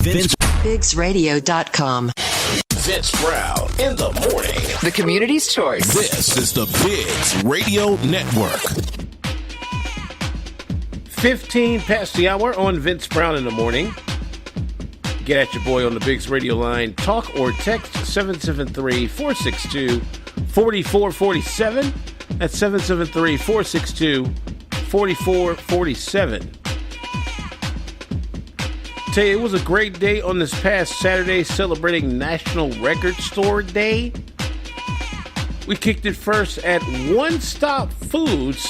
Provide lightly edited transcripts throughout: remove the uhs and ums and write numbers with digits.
BiggsRadio.com. Vince Brown in the morning. The community's choice. This is the Biggs Radio Network. 15 past the hour on Vince Brown in the morning. Get at your boy on the Biggs Radio line. Talk or text 773-462-4447. That's 773-462-4447. Tell you, it was a great day on this past Saturday celebrating National Record Store Day. We kicked it first at One Stop Foods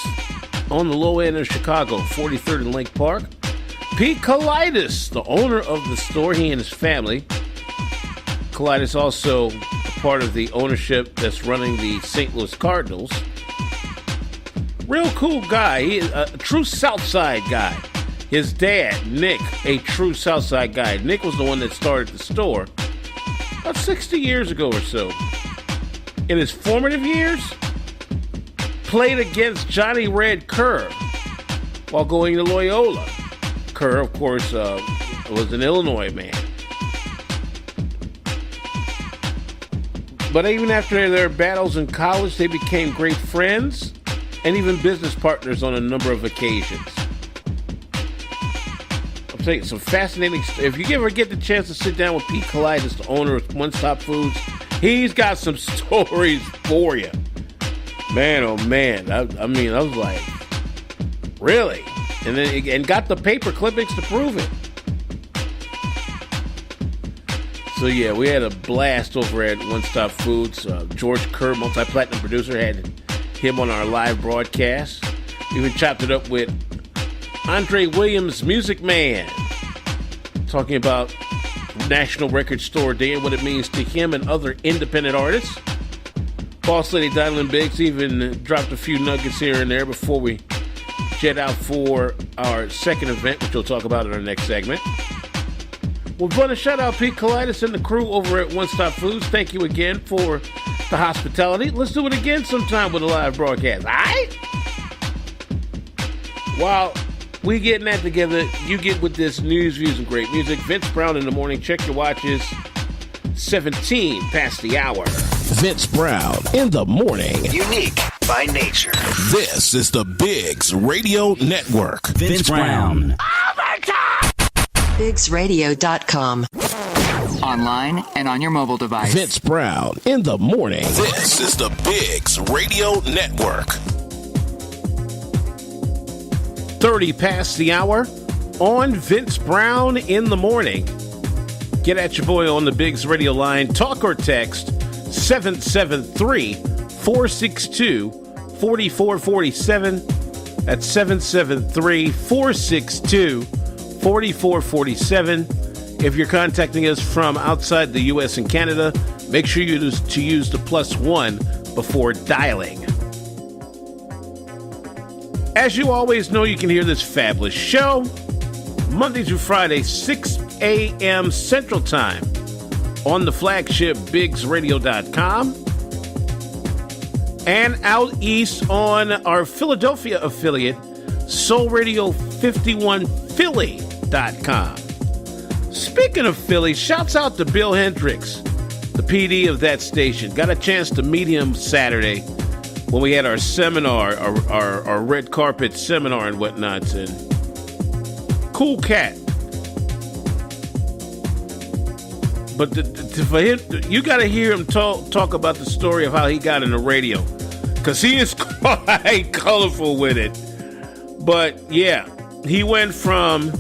on the low end of Chicago, 43rd and Lake Park. Pete Kalaitis, the owner of the store, he and his family. Kalaitis also a part of the ownership that's running the St. Louis Cardinals. Real cool guy. He is a true Southside guy. His dad, Nick, a true Southside guy. Nick was the one that started the store about 60 years ago or so. In his formative years, played against Johnny Red Kerr while going to Loyola. Kerr, of course, was an Illinois man. But even after their battles in college, they became great friends and even business partners on a number of occasions. I'm telling you, some fascinating stuff. If you ever get the chance to sit down with Pete Kalaitis, the owner of One Stop Foods, he's got some stories for you. Man, oh man. I was like, really? And got the paper clippings to prove it. So yeah, we had a blast over at One Stop Foods. George Kerr, multi-platinum producer, had him on our live broadcast. We even chopped it up with Andre Williams, Music Man, talking about National Record Store Day and what it means to him and other independent artists. Boss Lady Donalyn Biggs even dropped a few nuggets here and there before we jet out for our second event, which we'll talk about in our next segment. We're going to shout out Pete Kalaitis and the crew over at One Stop Foods. Thank you again for the hospitality. Let's do it again sometime with a live broadcast. All right? While we getting that together, you get with this news, views, and great music. Vince Brown in the morning. Check your watches. 17 past the hour. Vince Brown in the morning. Unique by nature. This is the Biggs Radio Network. Vince Brown. BiggsRadio.com. Online and on your mobile device. Vince Brown in the morning. This is the Biggs Radio Network. 30 past the hour on Vince Brown in the morning. Get at your boy on the Biggs Radio line. Talk or text 773-462-4447. That's 773-462-4447. If you're contacting us from outside the U.S. and Canada, make sure you use the +1 before dialing. As you always know, you can hear this fabulous show Monday through Friday, 6 a.m. Central Time on the flagship BiggsRadio.com and out east on our Philadelphia affiliate, SoulRadio51Philly.com. Speaking of Philly, shouts out to Bill Hendricks, the PD of that station. Got a chance to meet him Saturday when we had our seminar, our red carpet seminar and whatnot. And cool cat. But for him, you got to hear him talk about the story of how he got in the radio, because he is quite colorful with it. But yeah, he went from,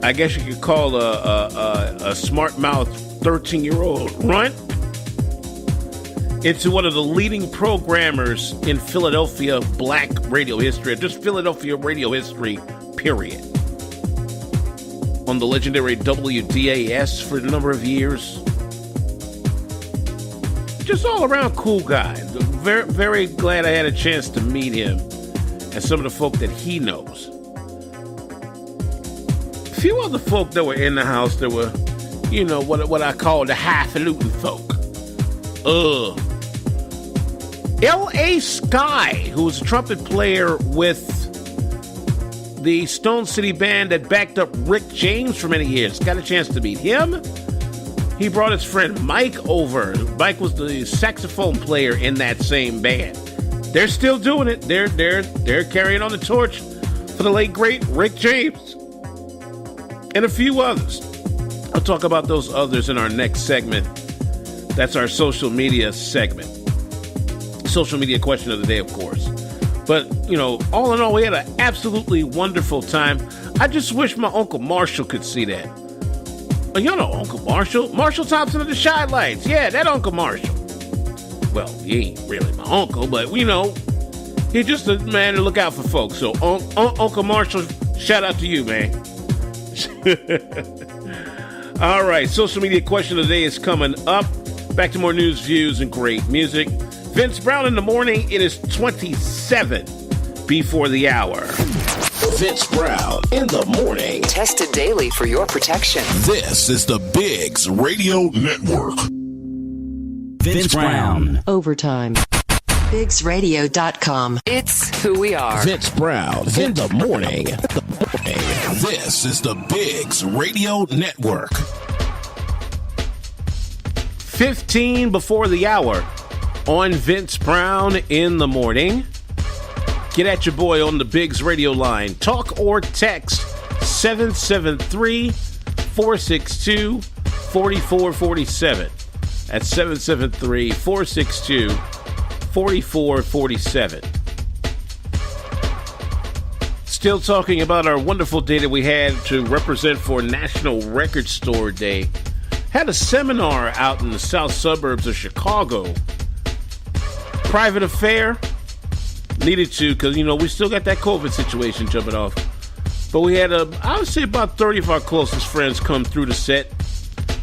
I guess you could call a smart mouth 13-year-old runt into one of the leading programmers in Philadelphia black radio history, just Philadelphia radio history, period. On the legendary WDAS for a number of years. Just all around cool guy. Very, very glad I had a chance to meet him and some of the folk that he knows. A few other folk that were in the house that were, you know, what I call the highfalutin folk. L.A. Sky, who was a trumpet player with the Stone City band that backed up Rick James for many years. Got a chance to meet him. He brought his friend Mike over. Mike was the saxophone player in that same band. They're still doing it. They're carrying on the torch for the late great Rick James and a few others. I'll talk about those others in our next segment. That's our social media segment. Social media question of the day, of course. But, you know, all in all, we had an absolutely wonderful time. I just wish my Uncle Marshall could see that. Well, you know Uncle Marshall. Marshall Thompson of the Shy Lights. Yeah, that Uncle Marshall. Well, he ain't really my uncle, but, you know, he's just a man to look out for folks. So, Uncle Marshall, shout out to you, man. All right, social media question of the day is coming up. Back to more news, views, and great music. Vince Brown in the morning. It is 27 before the hour. Vince Brown in the morning. Tested daily for your protection. This is the Bigs Radio Network. Vince Brown. Overtime. BigsRadio.com. It's who we are. Vince Brown in the morning. This is the Bigs Radio Network. 15 before the hour on Vince Brown in the morning. Get at your boy on the Bigs Radio line. Talk or text 773-462-4447. That's 773-462-4447. Still talking about our wonderful day that we had to represent for National Record Store Day. Had a seminar out in the south suburbs of Chicago. Private affair. Needed to, because, you know, we still got that COVID situation jumping off. But we had, I would say, about 30 of our closest friends come through the set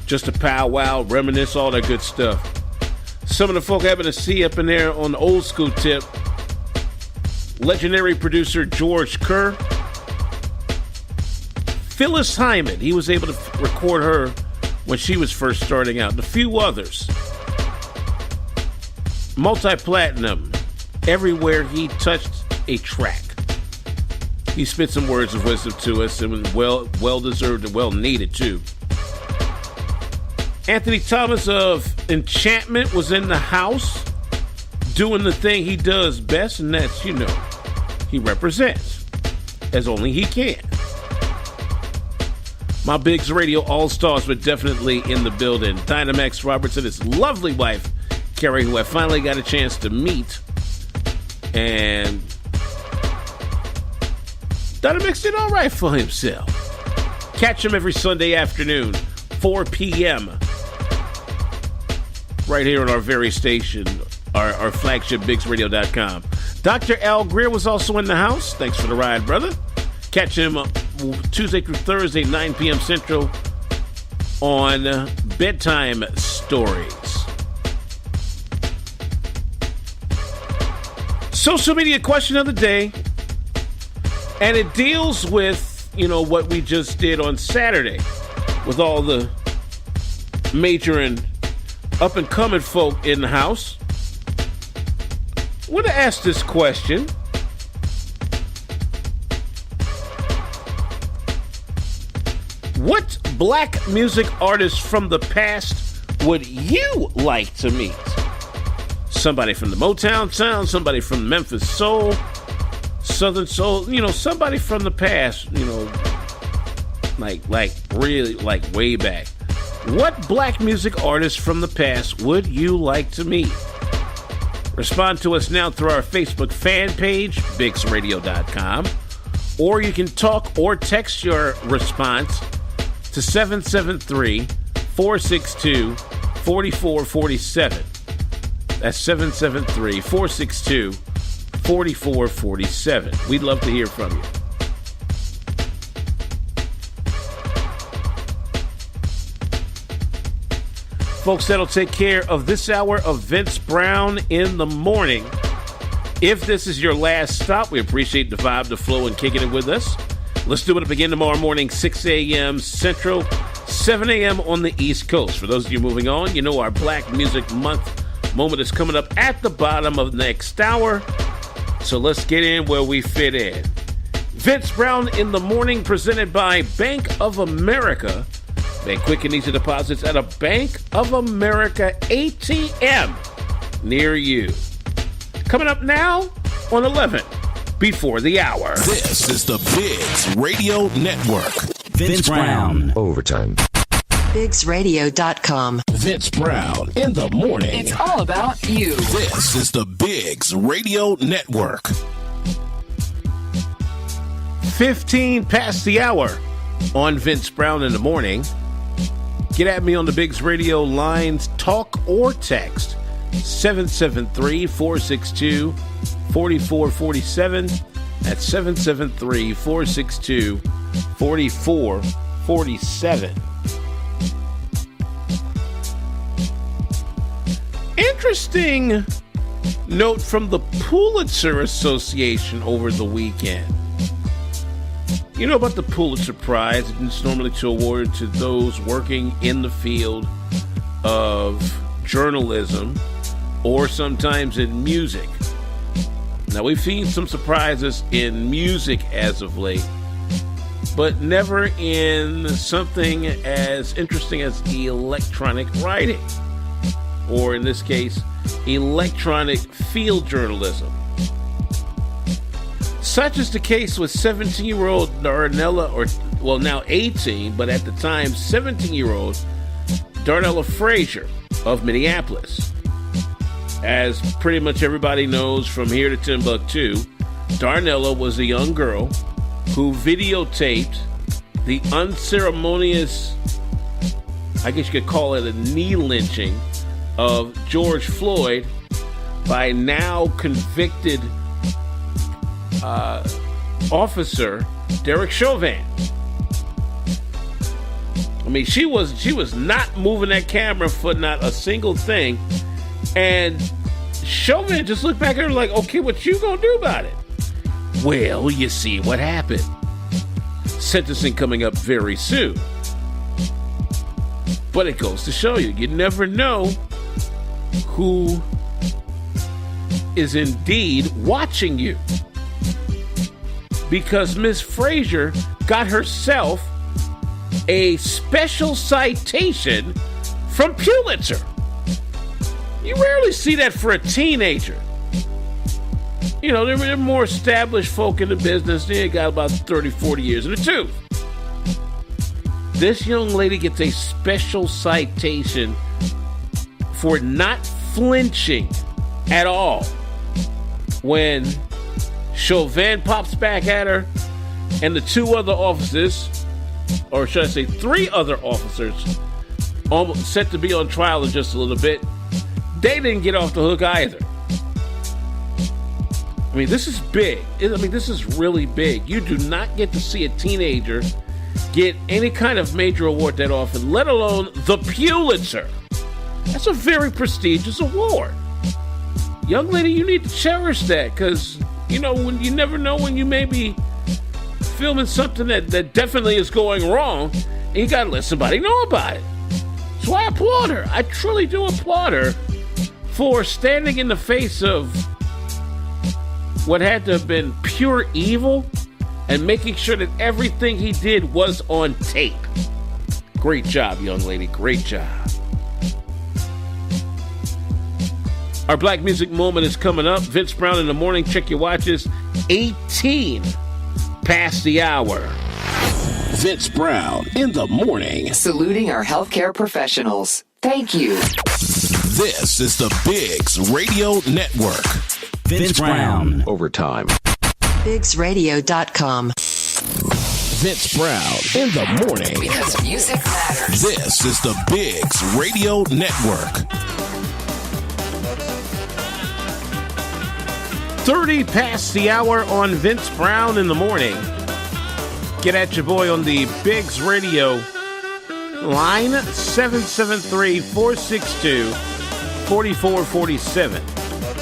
just to powwow, reminisce, all that good stuff. Some of the folk having to see up in there on the old school tip. Legendary producer George Kerr. Phyllis Hyman, he was able to record her when she was first starting out. And a few others. Multi-platinum. Everywhere he touched a track. He spit some words of wisdom to us, and was well-deserved and well-needed, too. Anthony Thomas of Enchantment was in the house doing the thing he does best, and that's, you know, he represents as only he can. My Bigs Radio All-Stars were definitely in the building. Dynamax Roberts and his lovely wife, Carrie, who I finally got a chance to meet. And Dynamax did all right for himself. Catch him every Sunday afternoon, 4 p.m. right here on our very station, our flagship, BigsRadio.com. Dr. Al Greer was also in the house. Thanks for the ride, brother. Catch him Tuesday through Thursday, 9 p.m. Central on Bedtime Stories. Social media question of the day, and it deals with, you know, what we just did on Saturday with all the major and up-and-coming folk in the house. I want to ask this question. What black music artists from the past would you like to meet? Somebody from the Motown sound, somebody from Memphis Soul, Southern Soul, you know, somebody from the past, you know, like really, like way back. What black music artists from the past would you like to meet? Respond to us now through our Facebook fan page, BigsRadio.com, or you can talk or text your response to 773-462-4447. That's 773-462-4447. We'd love to hear from you. Folks, that'll take care of this hour of Vince Brown in the morning. If this is your last stop, we appreciate the vibe, the flow, and kicking it with us. Let's do it up again tomorrow morning, 6 a.m. Central, 7 a.m. on the East Coast. For those of you moving on, you know our Black Music Month moment is coming up at the bottom of the next hour. So let's get in where we fit in. Vince Brown in the Morning, presented by Bank of America. Make quick and easy deposits at a Bank of America ATM near you. Coming up now on 11 before the hour. This is the Bigs Radio Network. Vince Brown. Overtime. BigsRadio.com. Vince Brown in the morning. It's all about you. This is the Bigs Radio Network. 15 past the hour on Vince Brown in the Morning. Get at me on the Bigs Radio lines, talk or text, 773-462-4447. That's 773-462-4447. Interesting note from the Pulitzer Association over the weekend. You know about the Pulitzer Prize? It's normally awarded to those working in the field of journalism or sometimes in music. Now, we've seen some surprises in music as of late, but never in something as interesting as electronic writing, or in this case, electronic field journalism. Such is the case with 17-year-old Darnella, or now 18, but at the time 17-year-old Darnella Frazier of Minneapolis. As pretty much everybody knows from here to Timbuktu, Darnella was a young girl who videotaped the unceremonious, I guess you could call it a knee lynching, of George Floyd by now convicted officer Derek Chauvin. I mean, she was not moving that camera for not a single thing, and Chauvin just looked back at her like, okay, what you gonna do about it? Well, you see what happened. Sentencing coming up very soon. But it goes to show you, you never know who is indeed watching you. Because Miss Frazier got herself a special citation from Pulitzer. You rarely see that for a teenager. You know, they're more established folk in the business. They got about 30, 40 years in the tooth. This young lady gets a special citation for not flinching at all when Chauvin pops back at her, and the two other officers, or should I say 3 other officers, almost set to be on trial in just a little bit, they didn't get off the hook either. I mean, this is big. This is really big. You do not get to see a teenager get any kind of major award that often, let alone the Pulitzer. That's a very prestigious award. Young lady, you need to cherish that, because you know, when you never know when you may be filming something that definitely is going wrong, and you gotta let somebody know about it. So I applaud her. I truly do applaud her for standing in the face of what had to have been pure evil and making sure that everything he did was on tape. Great job, young lady. Great job. Our Black Music Moment is coming up. Vince Brown in the Morning. Check your watches. 18 past the hour. Vince Brown in the Morning. Saluting our healthcare professionals. Thank you. This is the Bigs Radio Network. Vince Brown. Overtime. BigsRadio.com. Vince Brown in the Morning. Because music matters. This is the Bigs Radio Network. 30 past the hour on Vince Brown in the Morning. Get at your boy on the Bigs Radio line, 773-462-4447.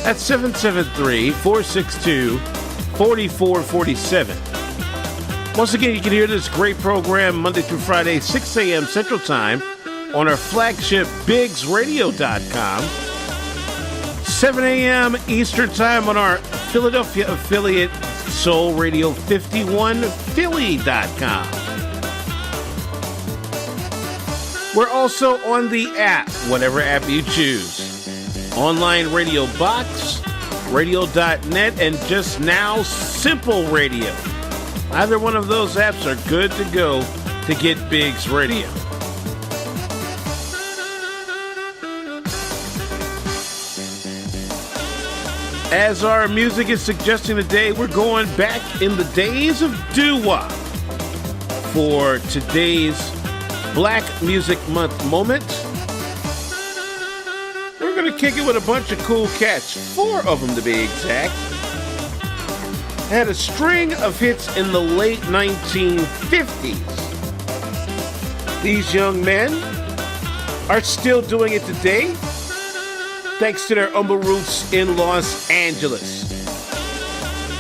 That's 773-462-4447. Once again, you can hear this great program Monday through Friday, 6 a.m. Central Time on our flagship BigsRadio.com. 7 a.m. Eastern Time on our Philadelphia affiliate, soulradio51philly.com. We're also on the app, whatever app you choose. Online Radio Box, radio.net, and just now, Simple Radio. Either one of those apps are good to go to get Biggs Radio. As our music is suggesting today, we're going back in the days of doo-wop for today's Black Music Month moment. We're going to kick it with a bunch of cool cats, 4 of them to be exact. Had a string of hits in the late 1950s. These young men are still doing it today, thanks to their humble roots in Los Angeles.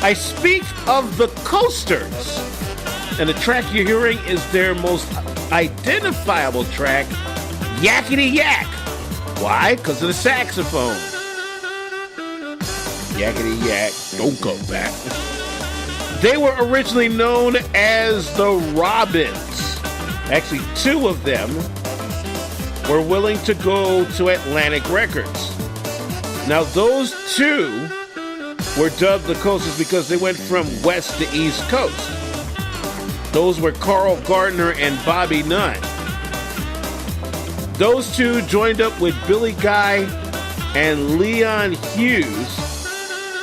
I speak of the Coasters, and the track you're hearing is their most identifiable track, Yakety Yak. Why? Because of the saxophone. Yakety Yak, don't come back. They were originally known as the Robins. Actually, 2 of them were willing to go to Atlantic Records. Now, those 2 were dubbed the Coasters because they went from West to East Coast. Those were Carl Gardner and Bobby Nunn. Those 2 joined up with Billy Guy and Leon Hughes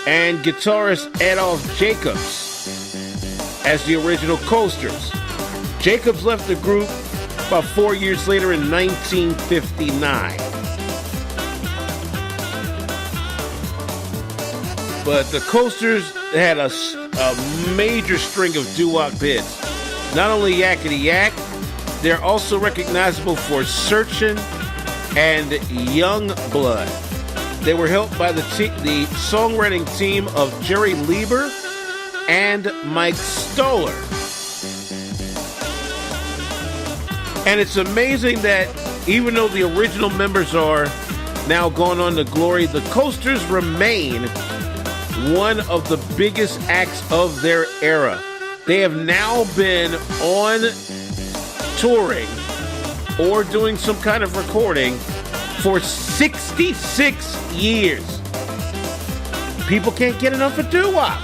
and guitarist Adolph Jacobs as the original Coasters. Jacobs left the group about 4 years later in 1959. But the Coasters had a major string of doo-wop hits. Not only Yakety Yak, they're also recognizable for Searchin' and Young Blood. They were helped by the songwriting team of Jerry Lieber and Mike Stoller. And it's amazing that even though the original members are now gone on to glory, the Coasters remain one of the biggest acts of their era. They have now been on touring or doing some kind of recording for 66 years. People can't get enough of doo-wop.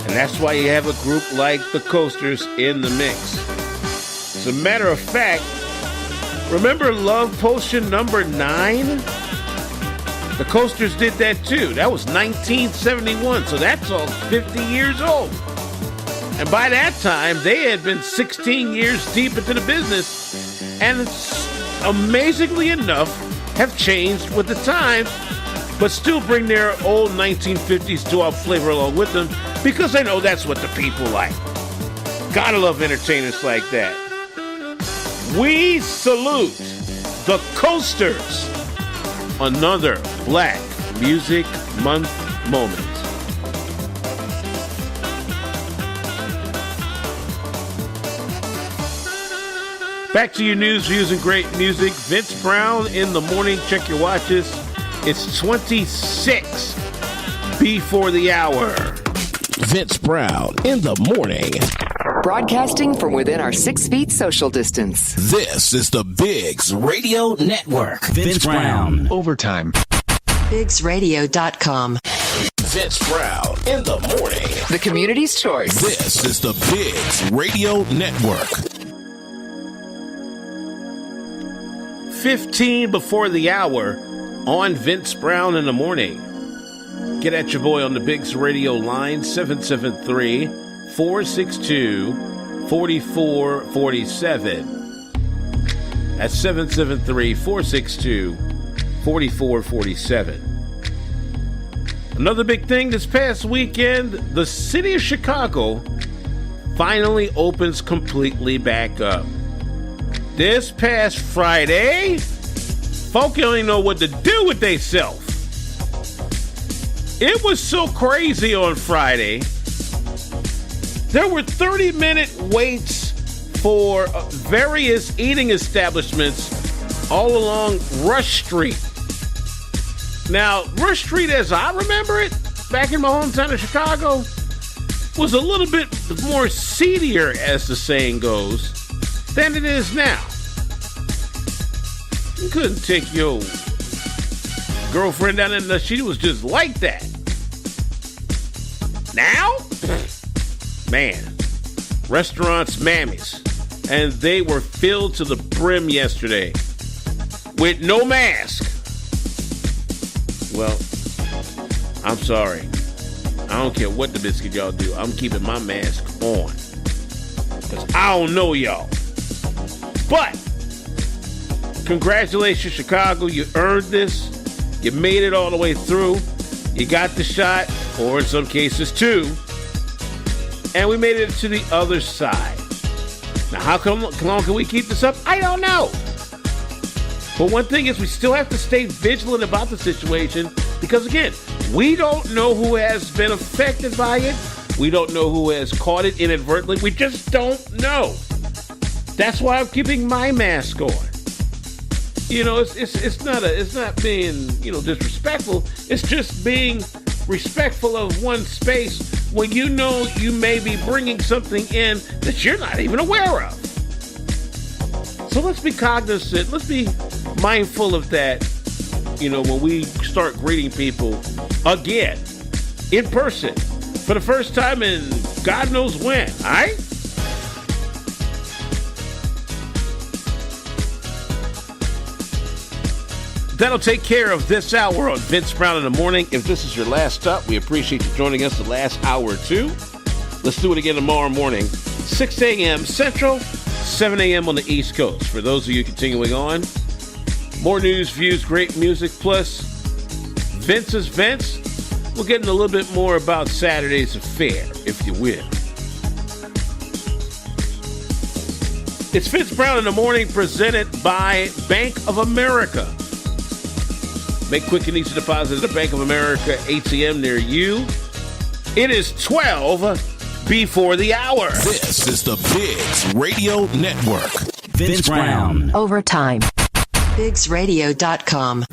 And that's why you have a group like the Coasters in the mix. As a matter of fact, remember Love Potion number 9? The Coasters did that too. That was 1971, so that's all 50 years old. And by that time, they had been 16 years deep into the business, and amazingly enough, have changed with the times, but still bring their old 1950s doo-wop flavor along with them, because they know that's what the people like. Gotta love entertainers like that. We salute the Coasters. Another Black Music Month moment. Back to your news, views, and great music. Vince Brown in the morning. Check your watches. It's 26 before the hour. Vince Brown in the morning. Broadcasting from within our 6 feet social distance. This is the Biggs Radio Network. Vince Brown. Overtime. BiggsRadio.com. Vince Brown in the morning. The community's choice. This is the Biggs Radio Network. 15 before the hour on Vince Brown in the morning. Get at your boy on the Biggs Radio line, 773-462-4447. That's 773-462-4447. Another big thing this past weekend, the city of Chicago finally opens completely back up. This past Friday, folk don't even know what to do with theyself. It was so crazy on Friday. There were 30-minute waits for various eating establishments all along Rush Street. Now, Rush Street, as I remember it, back in my hometown of Chicago, was a little bit more seedier, as the saying goes, than it is now. You couldn't take your girlfriend down unless she was just like that. Now? Man, restaurants, mammies, and they were filled to the brim yesterday with no mask. Well, I'm sorry. I don't care what the biscuit y'all do. I'm keeping my mask on. Because I don't know y'all. But, congratulations, Chicago. You earned this. You made it all the way through. You got the shot, or in some cases, two. And we made it to the other side. Now, how long can we keep this up? I don't know. But one thing is we still have to stay vigilant about the situation because, again, we don't know who has been affected by it. We don't know who has caught it inadvertently. We just don't know. That's why I'm keeping my mask on. You know, it's not being, disrespectful. It's just being respectful of one's space when you know you may be bringing something in that you're not even aware of. So let's be cognizant. Let's be mindful of that, when we start greeting people again in person for the first time in God knows when, all right? That'll take care of this hour on Vince Brown in the Morning. If this is your last stop, we appreciate you joining us the last hour or two. Let's do it again tomorrow morning, 6 a.m. Central, 7 a.m. on the East Coast. For those of you continuing on, more news, views, great music, plus Vince's Vince. We'll get in a little bit more about Saturday's affair, if you will. It's Vince Brown in the Morning, presented by Bank of America. Make quick and easy deposits at a Bank of America ATM near you. It is 12 before the hour. This is the Bigs Radio Network. Vince Brown. Overtime. BigsRadio.com.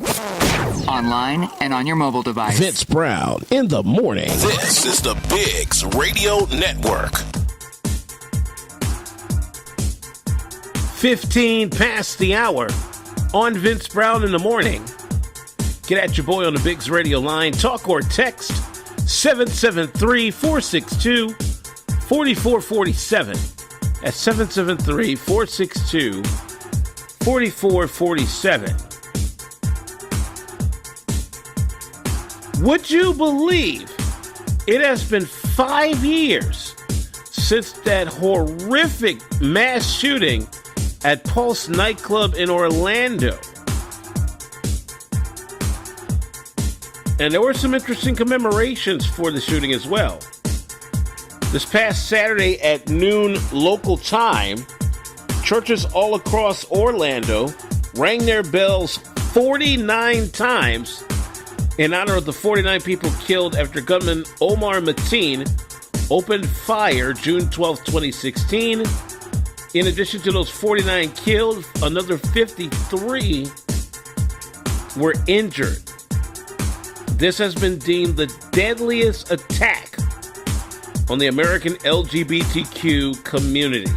Online and on your mobile device. Vince Brown in the Morning. This is the Bigs Radio Network. 15 past the hour on Vince Brown in the Morning. Get at your boy on the Bigs Radio line. Talk or text 773-462-4447. At 773-462-4447. Would you believe it has been 5 years since that horrific mass shooting at Pulse nightclub in Orlando? And there were some interesting commemorations for the shooting as well. This past Saturday at noon local time, churches all across Orlando rang their bells 49 times in honor of the 49 people killed after gunman Omar Mateen opened fire June 12, 2016. In addition to those 49 killed, another 53 were injured. This has been deemed the deadliest attack on the American LGBTQ community.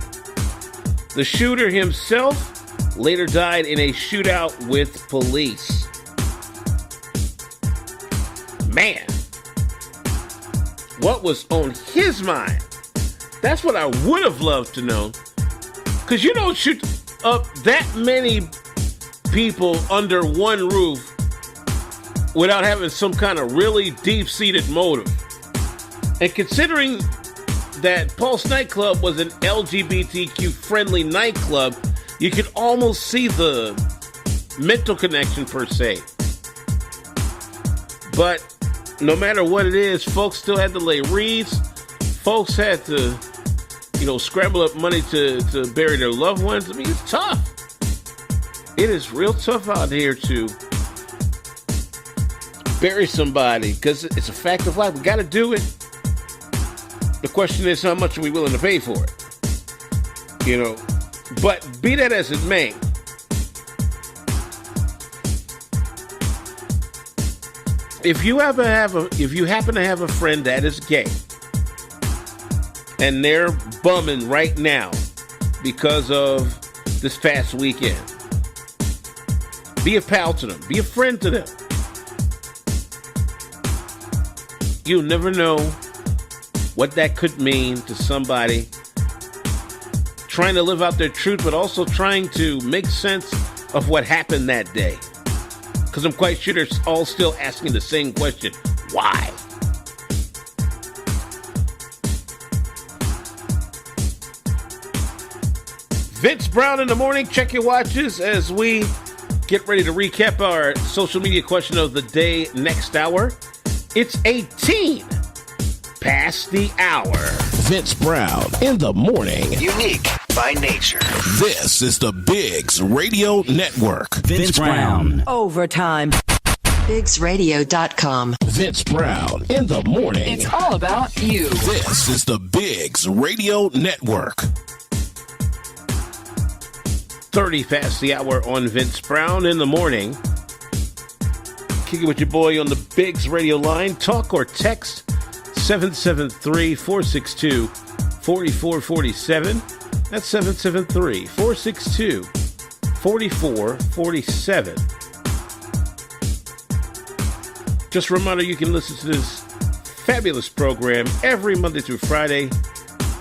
The shooter himself later died in a shootout with police. Man, what was on his mind? That's what I would have loved to know. Because you don't shoot up that many people under one roof without having some kind of really deep-seated motive. And considering that Pulse nightclub was an LGBTQ-friendly nightclub, you could almost see the mental connection per se. But no matter what it is, folks still had to lay wreaths. Folks had to, scramble up money to bury their loved ones. I mean, it's tough. It is real tough out here to bury somebody because it's a fact of life. We got to do it. The question is, how much are we willing to pay for it? But be that as it may, if you happen to have a friend that is gay, and they're bumming right now because of this past weekend. Be a pal to them. Be a friend to them. You never know what that could mean to somebody trying to live out their truth, but also trying to make sense of what happened that day. Because I'm quite sure they're all still asking the same question. Why? Vince Brown in the morning. Check your watches as we get ready to recap our social media question of the day next hour. It's 18 past the hour. Vince Brown in the morning. Unique by nature. This is the Bigs Radio Network. Vince Brown. Overtime. BigsRadio.com. Vince Brown in the morning. It's all about you. This is the Bigs Radio Network. 30 past the hour on Vince Brown in the morning. Kick it with your boy on the Bigs Radio line. Talk or text 773-462-4447. That's 773-462-4447. Just a reminder, you can listen to this fabulous program every Monday through Friday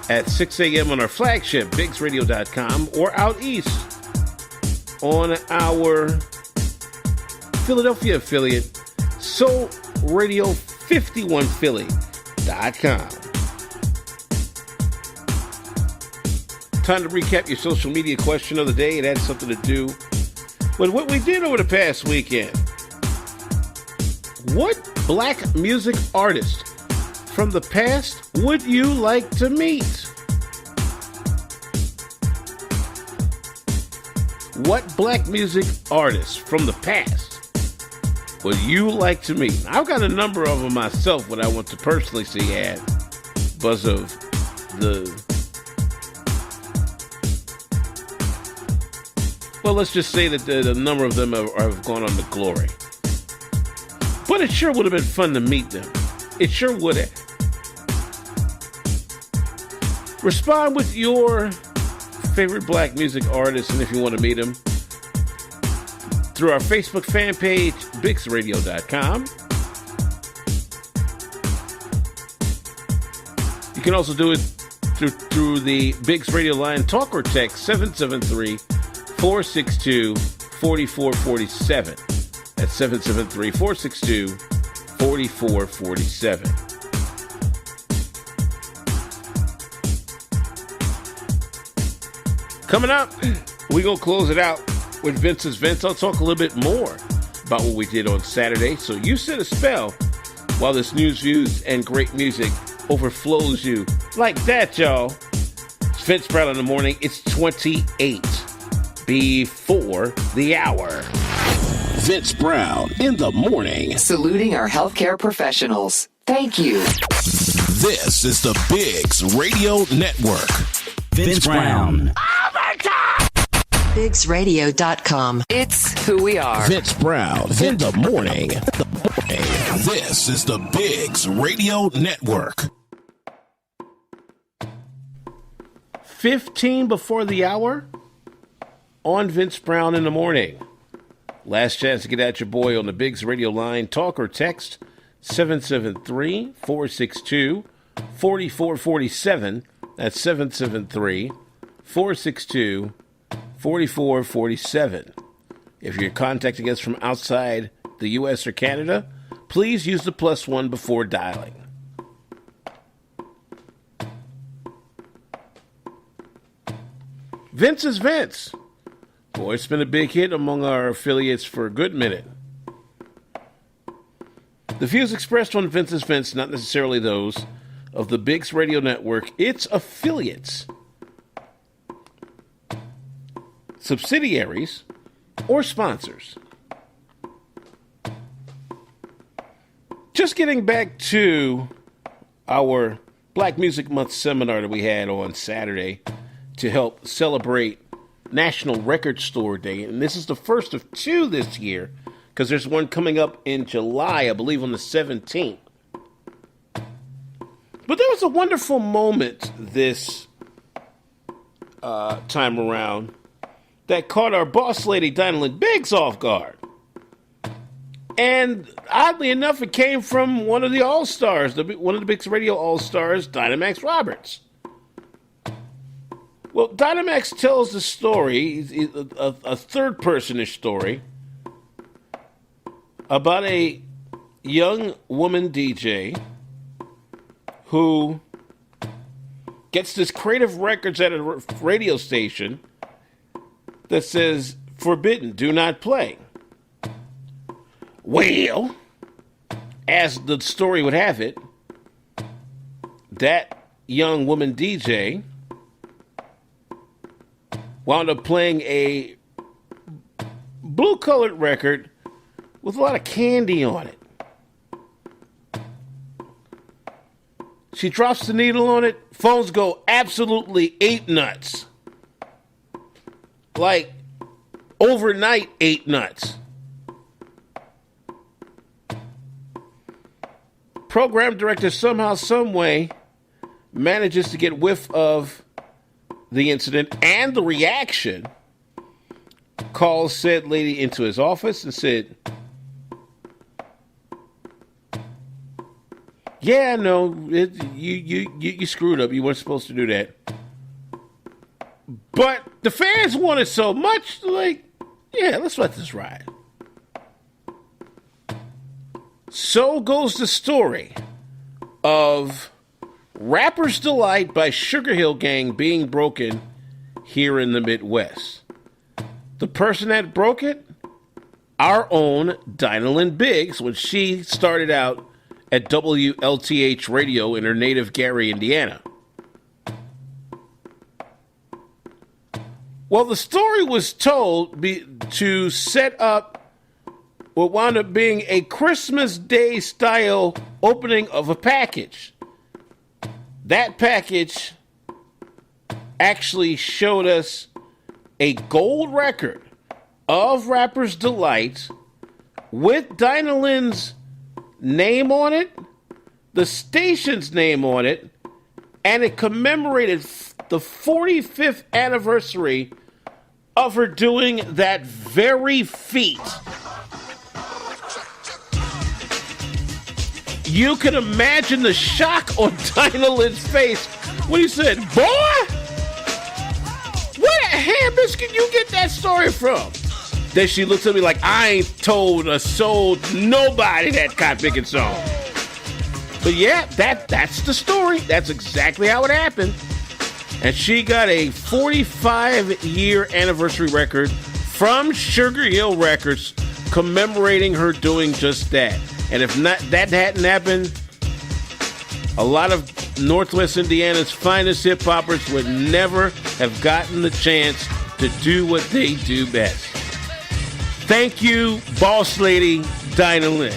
at 6 a.m. on our flagship, BigsRadio.com, or out east on our Philadelphia affiliate, Soul Radio 51 Philly.com. Time to recap your social media question of the day. It had something to do with what we did over the past weekend. What black music artist from the past would you like to meet? What black music artist from the past would you like to meet? I've got a number of them myself what I want to personally see at because of let's just say that the number of them have gone on to glory. But it sure would have been fun to meet them. It sure would have. Respond with your favorite black music artist, and if you want to meet them, through our Facebook fan page, BigsRadio.com. You can also do it through the Bigs Radio line. Talk or text 773-462-4447. That's 773-462-4447. Coming up, we're going to close it out with Vince's Vince. I'll talk a little bit more about what we did on Saturday. So you set a spell while this news, views, and great music overflows you like that, y'all. It's Vince Brown in the morning. It's 28 before the hour. Vince Brown in the morning. Saluting our healthcare professionals. Thank you. This is the Bigs Radio Network. Vince Brown. BigsRadio.com. It's who we are. Vince Brown in the morning. This is the Bigs Radio Network. 15 before the hour on Vince Brown in the morning. Last chance to get at your boy on the Bigs Radio line. Talk or text 773-462-4447. That's 773-462-4447. If you're contacting us from outside the U.S. or Canada, please use the +1 before dialing. Vince is Vince. Boy, it's been a big hit among our affiliates for a good minute. The views expressed on Vince is Vince, not necessarily those of the Bigs Radio Network, its affiliates, subsidiaries, or sponsors. Just getting back to our Black Music Month seminar that we had on Saturday to help celebrate National Record Store Day. And this is the first of two this year, because there's one coming up in July, I believe on the 17th. But there was a wonderful moment this time around that caught our boss lady, Dinah Biggs, off guard. And oddly enough, it came from one of the All-Stars, one of the Biggs Radio All-Stars, Dynamax Roberts. Well, Dynamax tells the story, a third-personish story, about a young woman DJ who gets this creative records at a radio station that says, forbidden, do not play. Well, as the story would have it, that young woman DJ wound up playing a blue-colored record with a lot of candy on it. She drops the needle on it, phones go absolutely ape nuts. Like, overnight ape nuts. Program director somehow, some way manages to get whiff of the incident and the reaction. Calls said lady into his office and said, "Yeah, no, you screwed up. You weren't supposed to do that. But the fans want it so much, like, yeah, let's let this ride." So goes the story of Rapper's Delight by Sugar Hill Gang being broken here in the Midwest. The person that broke it, our own Dinah Biggs, when she started out at WLTH Radio in her native Gary, Indiana. Well, the story was told to set up what wound up being a Christmas Day style opening of a package. That package actually showed us a gold record of Rapper's Delight with Dinah Lynn's name on it, the station's name on it, and it commemorated the 45th anniversary of her doing that very feat. You can imagine the shock on Dinah Lynn's face when he said, "Boy, where the hell biscuit you get that story from?" Then she looks at me like, "I ain't told a soul, nobody that cotton picking song." But yeah, that's the story. That's exactly how it happened. And she got a 45-year anniversary record from Sugar Hill Records commemorating her doing just that. And if not, that hadn't happened, a lot of Northwest Indiana's finest hip-hoppers would never have gotten the chance to do what they do best. Thank you, boss lady Dinah Lynn.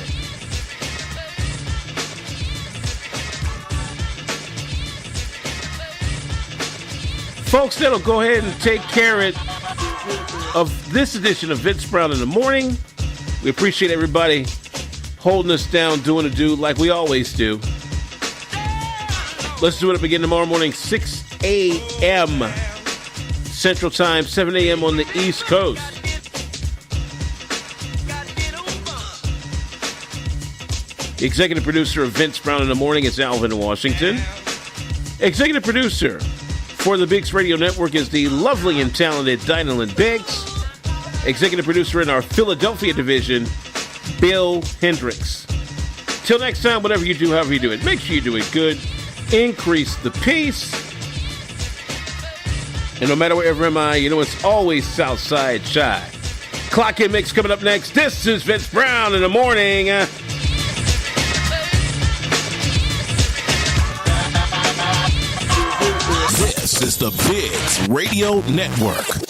Folks, that'll go ahead and take care of this edition of Vince Brown in the Morning. We appreciate everybody holding us down, doing a do like we always do. Let's do it up again tomorrow morning, 6 a.m. Central Time, 7 a.m. on the East Coast. The executive producer of Vince Brown in the Morning is Alvin Washington. Executive producer for the Biggs Radio Network is the lovely and talented Dinah Biggs. Executive producer in our Philadelphia division, Bill Hendricks. Till next time, whatever you do, however you do it, make sure you do it good. Increase the peace. And no matter wherever am I, you know it's always Southside Shy. Clock In Mix coming up next. This is Vince Brown in the Morning. This is the Biggs Radio Network.